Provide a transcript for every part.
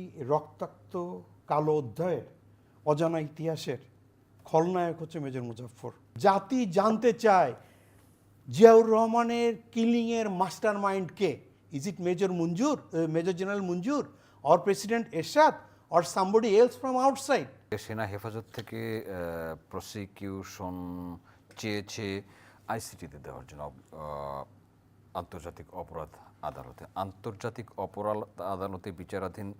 রক্তাক্ত কালো অধ্যায়ের অজানা ইতিহাসের খলনায়ক হচ্ছে মেজর মুজাফফর। জাতি জানতে চায় জিয়াউর রহমানের কিলিংয়ের মাস্টার মাইন্ড কে? Is it major general Manzur or president Ershad or somebody else from outside? সেনা হেফাজত থেকে প্রসিকিউশন চেয়েছে আইসিটিতে দেওয়ার জন্য আন্তর্জাতিক অপরাধ আদালতে বিচারাধীন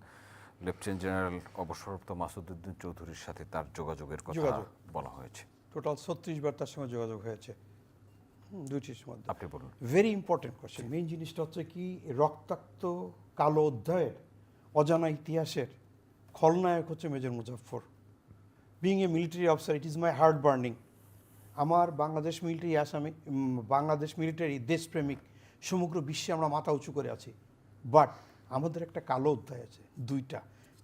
লেফটেন্যান্ট জেনারেল অবসরপ্রাপ্ত মাসুদউদ্দিন চৌধুরীর সাথে তার যোগাযোগের কথা বলা হয়েছে। টোটাল 36 বার তার সঙ্গে যোগাযোগ হয়েছে দুইটির মধ্যে। আপনি বলুন। Very important question. মেইন জিনিসটা হচ্ছে কি, রক্তাক্ত কালো অধ্যায়ের অজানা ইতিহাসের খলনায়ক হচ্ছে major Muzaffar. Being a military officer, it is my heart burning. আমার বাংলাদেশ মিলিটারি দেশপ্রেমিক, সমগ্র বিশ্বে আমরা মাথা উঁচু করে আছি। বাট আমাদের একটা কালো অধ্যায় আছে, দুইটা।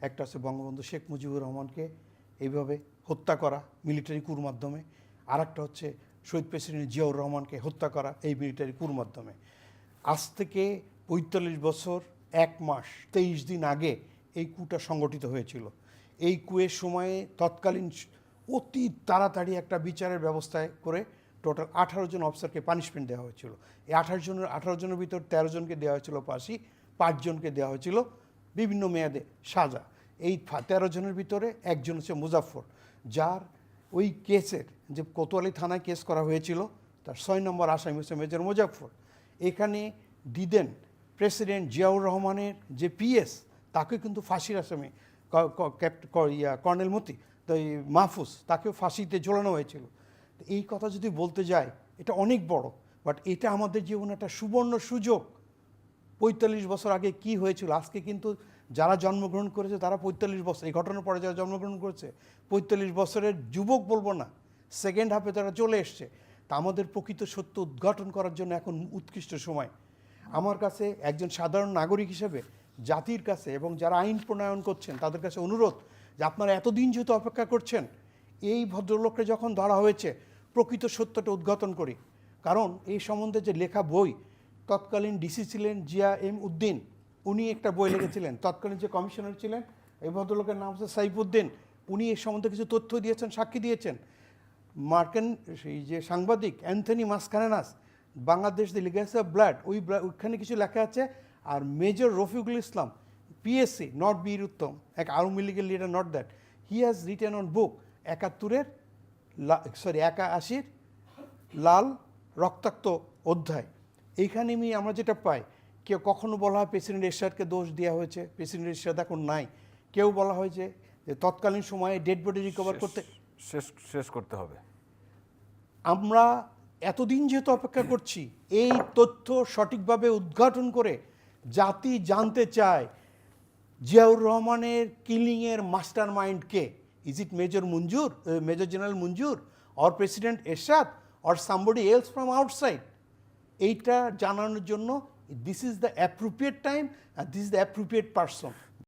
একটা হচ্ছে বঙ্গবন্ধু শেখ মুজিবুর রহমানকে এইভাবে হত্যা করা মিলিটারি কুর মাধ্যমে, আর একটা হচ্ছে শহীদ প্রেসিডেন্ট জিয়াউর রহমানকে হত্যা করা এই মিলিটারি কুর মাধ্যমে। আজ থেকে ৪৫ বছর ১ মাস ২৩ দিন আগে এই কুটা সংগঠিত হয়েছিল। এই কুয়ের সময়ে তৎকালীন অতি তাড়াতাড়ি একটা বিচারের ব্যবস্থায় করে টোটাল ১৮ জন অফিসারকে পানিশমেন্ট দেওয়া হয়েছিল। এই ১৮ জনের ভিতর ১৩ জনকে দেওয়া হয়েছিল ফাঁসি, ৫ জনকে দেওয়া হয়েছিল বিভিন্ন মেয়াদে সাজা। এই ১৩ জনের ভিতরে একজন হচ্ছে মুজাফফর, যার ওই কেসের যে কোতোয়ালি থানায় কেস করা হয়েছিল তার ৬ নম্বর আসামি হচ্ছে মেজর মুজাফফর। এখানে দিদেন প্রেসিডেন্ট জিয়াউর রহমানের যে পিএস, তাকে কিন্তু ফাঁসির আসামি কর্নেল মতি মাহফুজ, তাকেও ফাঁসিতে ঝোলানো হয়েছিল। এই কথা যদি বলতে যায় এটা অনেক বড়, বাট এটা আমাদের জীবনে একটা সুবর্ণ সুযোগ। ৪৫ বছর আগে কি হয়েছিল, আজকে কিন্তু যারা জন্মগ্রহণ করেছে তারা ৪৫ বছর, এই ঘটনার পরে যারা জন্মগ্রহণ করেছে ৪৫ বছরের যুবক বলবো না, সেকেন্ড হাফে তারা চলে এসছে। তা আমাদের প্রকৃত সত্য উদ্ঘাটন করার জন্য এখন উৎকৃষ্ট সময়। আমার কাছে একজন সাধারণ নাগরিক হিসেবে জাতির কাছে এবং যারা আইন প্রণয়ন করছেন তাদের কাছে অনুরোধ যে আপনারা এতদিন যেহেতু অপেক্ষা করছেন, এই ভদ্রলোককে যখন ধরা হয়েছে প্রকৃত সত্যটা উদ্ঘাটন করি। কারণ এই সম্বন্ধে যে লেখা বই, তৎকালীন ডিসি ছিলেন জিয়া এম উদ্দিন, উনি একটা বই লিখেছিলেন। তৎকালীন যে কমিশনার ছিলেন এই ভদ্রলোকের নাম হচ্ছে সাইফুদ্দিন, উনি এই সম্বন্ধে কিছু তথ্য দিয়েছেন, সাক্ষী দিয়েছেন। মার্কিন সেই যে সাংবাদিক Anthony Mascarenhas, Bangladesh the legacy of blood, ওইখানে কিছু লেখা আছে। আর major Rafiqul Islam, PSC, not Bir Uttam, এক আওয়ামী লীগের leader, not that, he has written on book ৮১ লাল রক্তাক্ত অধ্যায়। এইখানে আমরা যেটা পাই, কেউ কখনো বলা হয় প্রেসিডেন্ট এরশাদকে দোষ দেওয়া হয়েছে, প্রেসিডেন্ট এরশাদ এখন নাই। কেউ বলা হয়েছে যে তৎকালীন সময়ে ডেড বডি রিকভার করতে শেষ করতে হবে। আমরা এতদিন যেহেতু অপেক্ষা করছি, এই তথ্য সঠিকভাবে উদ্ঘাটন করে জাতি জানতে চায় জিয়াউর রহমানের কিলিংয়ের মাস্টার মাইন্ড কে? Is it major general Manzur or president Ershad or somebody else from outside? এইটা জানানোর জন্য this is the appropriate time and this is the appropriate person.